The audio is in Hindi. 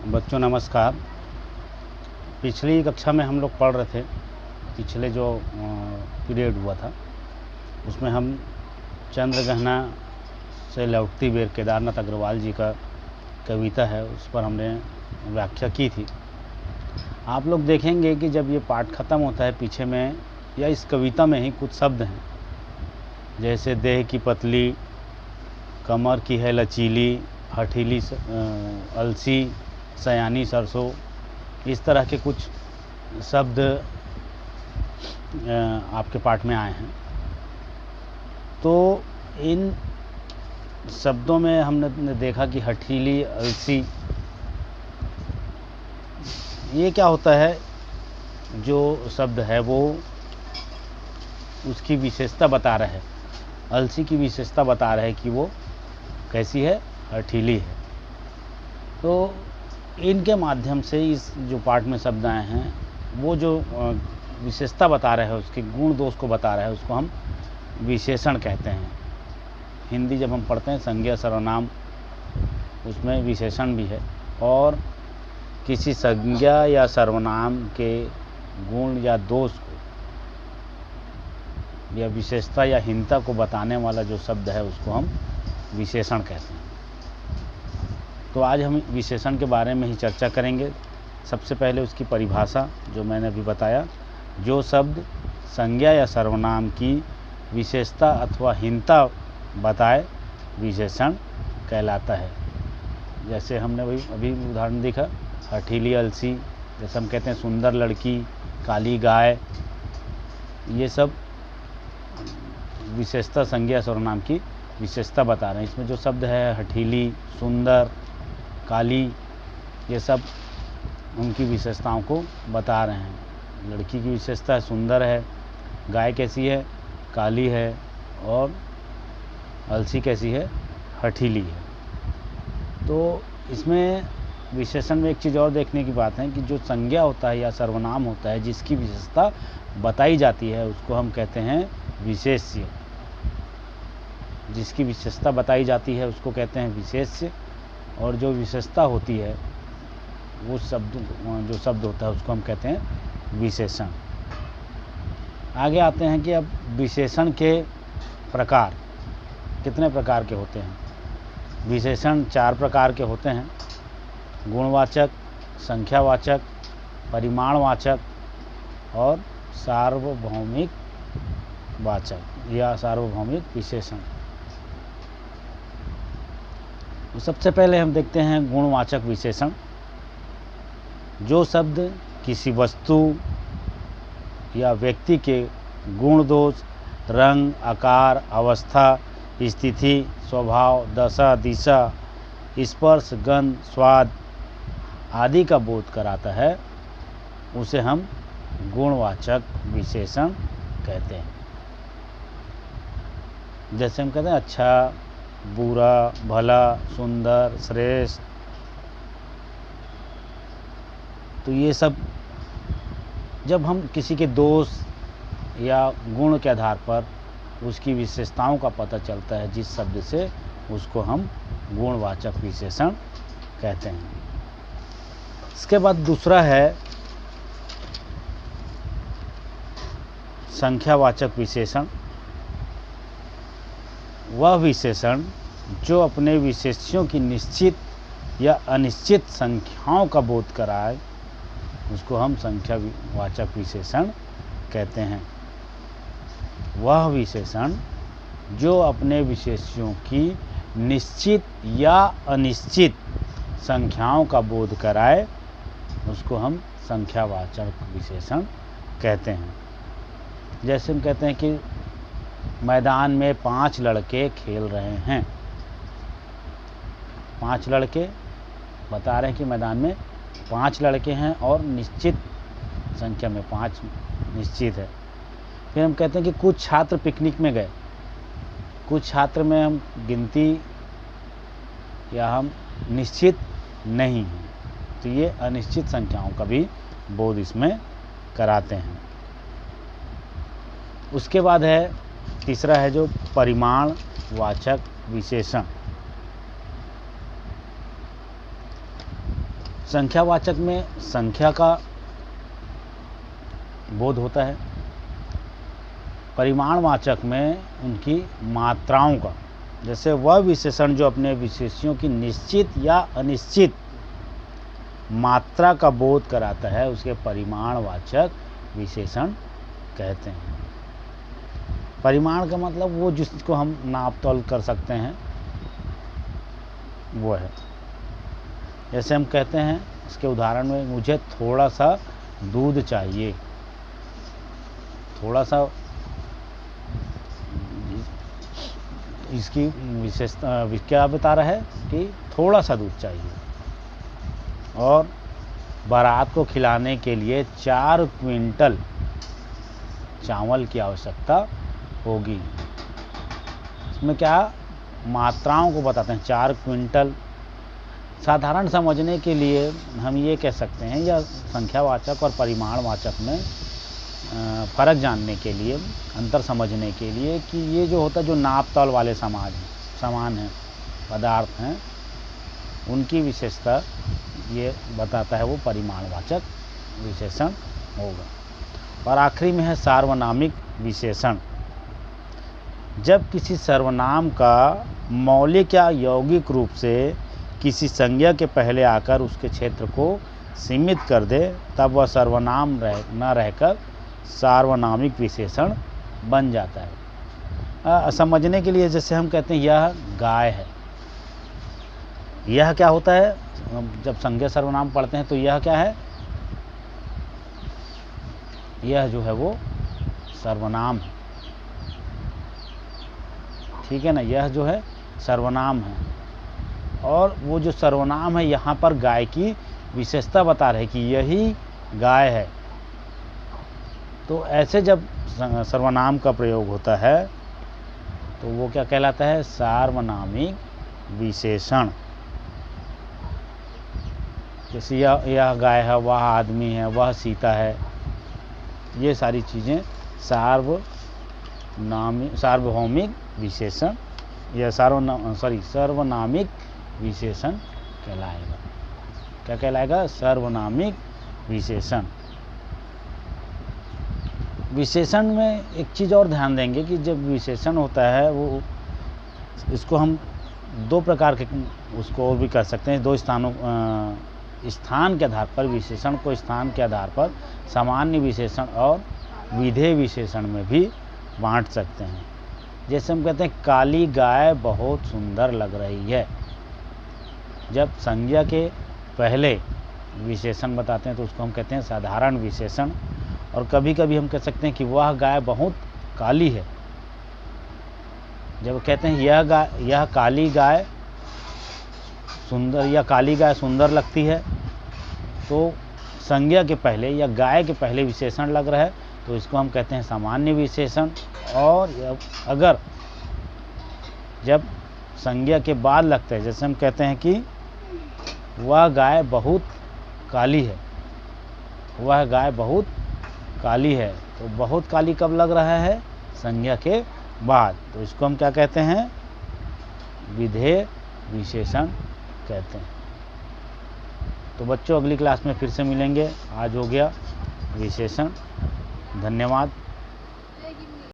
बच्चों नमस्कार। पिछली कक्षा में हम लोग पढ़ रहे थे, पिछले जो पीरियड हुआ था उसमें हम चंद्रगहना से लौटती बेर केदारनाथ अग्रवाल जी का कविता है, उस पर हमने व्याख्या की थी। आप लोग देखेंगे कि जब ये पाठ ख़त्म होता है, पीछे में या इस कविता में ही कुछ शब्द हैं, जैसे देह की पतली, कमर की है लचीली, हठीली अलसी, सयानी सरसों, इस तरह के कुछ शब्द आपके पाठ में आए हैं। तो इन शब्दों में हमने देखा कि हठीली, अलसी, ये क्या होता है, जो शब्द है वो उसकी विशेषता बता रहा है। अलसी की विशेषता बता रहा है कि वो कैसी है, हठीली है। तो इनके माध्यम से इस जो पाठ में शब्द आए हैं वो जो विशेषता बता रहा है, उसके गुण दोष को बता रहा है, उसको हम विशेषण कहते हैं। हिंदी जब हम पढ़ते हैं संज्ञा सर्वनाम, उसमें विशेषण भी है, और किसी संज्ञा या सर्वनाम के गुण या दोष को या विशेषता या हीनता को बताने वाला जो शब्द है उसको हम विशेषण कहते हैं। तो आज हम विशेषण के बारे में ही चर्चा करेंगे। सबसे पहले उसकी परिभाषा जो मैंने अभी बताया, जो शब्द संज्ञा या सर्वनाम की विशेषता अथवा हीनता बताए विशेषण कहलाता है। जैसे हमने अभी उदाहरण देखा, हठीली अलसी, जैसे हम कहते हैं सुंदर लड़की, काली गाय, ये सब विशेषता संज्ञा सर्वनाम की विशेषता बता रहे हैं। इसमें जो शब्द है हठीली, सुंदर, काली, ये सब उनकी विशेषताओं को बता रहे हैं। लड़की की विशेषता सुंदर है, गाय कैसी है, काली है, और अलसी कैसी है, हठीली है। तो इसमें विशेषण में एक चीज़ और देखने की बात है कि जो संज्ञा होता है या सर्वनाम होता है, जिसकी विशेषता बताई जाती है, उसको हम कहते हैं विशेष्य। जिसकी विशेषता बताई जाती है उसको कहते हैं विशेष्य, और जो विशेषता होती है वो जो शब्द होता है उसको हम कहते हैं विशेषण। आगे आते हैं कि अब विशेषण के प्रकार कितने प्रकार के होते हैं। विशेषण 4 प्रकार के होते हैं: गुणवाचक, संख्यावाचक, परिमाणवाचक और सार्वभौमिक वाचक या सार्वभौमिक विशेषण। तो सबसे पहले हम देखते हैं गुणवाचक विशेषण। जो शब्द किसी वस्तु या व्यक्ति के गुण दोष, रंग, आकार, अवस्था, स्थिति, स्वभाव, दशा, दिशा, स्पर्श, गंध, स्वाद आदि का बोध कराता है, उसे हम गुणवाचक विशेषण कहते हैं। जैसे हम कहते हैं अच्छा, बुरा, भला, सुंदर, श्रेष्ठ, तो ये सब जब हम किसी के दोष या गुण के आधार पर उसकी विशेषताओं का पता चलता है जिस शब्द से, उसको हम गुणवाचक विशेषण कहते हैं। इसके बाद दूसरा है संख्यावाचक विशेषण। वह विशेषण जो अपने विशेष्यों की निश्चित या अनिश्चित संख्याओं का बोध कराए, उसको हम संख्यावाचक विशेषण कहते हैं। वह विशेषण जो अपने विशेष्यों की निश्चित या अनिश्चित संख्याओं का बोध कराए, उसको हम संख्यावाचक विशेषण कहते हैं। जैसे हम कहते हैं कि मैदान में 5 लड़के खेल रहे हैं। 5 लड़के बता रहे हैं कि मैदान में 5 लड़के हैं और निश्चित संख्या में 5 निश्चित है। फिर हम कहते हैं कि कुछ छात्र पिकनिक में गए। कुछ छात्र में हम गिनती या हम निश्चित नहीं हैं, तो ये अनिश्चित संख्याओं का भी बोध इसमें कराते हैं। उसके बाद है तीसरा है जो परिमाणवाचक विशेषण। संख्यावाचक में संख्या का बोध होता है, परिमाणवाचक में उनकी मात्राओं का, जैसे वह विशेषण जो अपने विशेषियों की निश्चित या अनिश्चित मात्रा का बोध कराता है उसके परिमाणवाचक विशेषण कहते हैं। परिमाण का मतलब वो जिसको हम नाप तोल कर सकते हैं वो है। जैसे हम कहते हैं इसके उदाहरण में, मुझे थोड़ा सा दूध चाहिए, थोड़ा सा, इसकी विशेषता क्या बता रहा है कि थोड़ा सा दूध चाहिए। और बारात को खिलाने के लिए 4 क्विंटल चावल की आवश्यकता होगी। इसमें क्या मात्राओं को बताते हैं, 4 क्विंटल। साधारण समझने के लिए हम ये कह सकते हैं, या संख्यावाचक और परिमाणवाचक में फ़र्क जानने के लिए, अंतर समझने के लिए, कि ये जो होता है, जो नाप तौल वाले सामान हैं, पदार्थ हैं, उनकी विशेषता ये बताता है, वो परिमाणवाचक विशेषण होगा। और आखिरी में है सार्वनामिक विशेषण। जब किसी सर्वनाम का मौलिक या यौगिक रूप से किसी संज्ञा के पहले आकर उसके क्षेत्र को सीमित कर दे, तब वह सर्वनाम न रहकर सार्वनामिक विशेषण बन जाता है। समझने के लिए जैसे हम कहते हैं यह गाय है, यह क्या होता है, जब संज्ञा सर्वनाम पढ़ते हैं तो यह क्या है, यह जो है वो सर्वनाम है, ठीक है ना, यह जो है सर्वनाम है। और वो जो सर्वनाम है यहाँ पर गाय की विशेषता बता रहे कि यही गाय है। तो ऐसे जब सर्वनाम का प्रयोग होता है तो वो क्या कहलाता है, सार्वनामिक विशेषण। जैसे यह गाय है, वह आदमी है, वह सीता है, ये सारी चीज़ें सार्वभौमिक विशेषण या सर्वनामिक विशेषण कहलाएगा। क्या कहलाएगा, सर्वनामिक विशेषण। विशेषण में एक चीज़ और ध्यान देंगे कि जब विशेषण होता है वो, इसको हम 2 प्रकार के उसको और भी कर सकते हैं। 2 स्थान के आधार पर, विशेषण को स्थान के आधार पर सामान्य विशेषण और विधेय विशेषण में भी बांट सकते हैं। जैसे हम कहते हैं काली गाय बहुत सुंदर लग रही है। जब संज्ञा के पहले विशेषण बताते हैं तो उसको हम कहते हैं साधारण विशेषण। और कभी कभी हम कह सकते हैं कि वह गाय बहुत काली है। जब कहते हैं यह काली गाय सुंदर, या काली गाय सुंदर लगती है, तो संज्ञा के पहले या गाय के पहले विशेषण लग रहा है तो इसको हम कहते हैं सामान्य विशेषण। और अगर जब संज्ञा के बाद लगता है, जैसे हम कहते हैं कि वह गाय बहुत काली है, वह गाय बहुत काली है, तो बहुत काली कब लग रहा है, संज्ञा के बाद, तो इसको हम क्या कहते हैं, विधेय विशेषण कहते हैं। तो बच्चों अगली क्लास में फिर से मिलेंगे। आज हो गया विशेषण। धन्यवाद।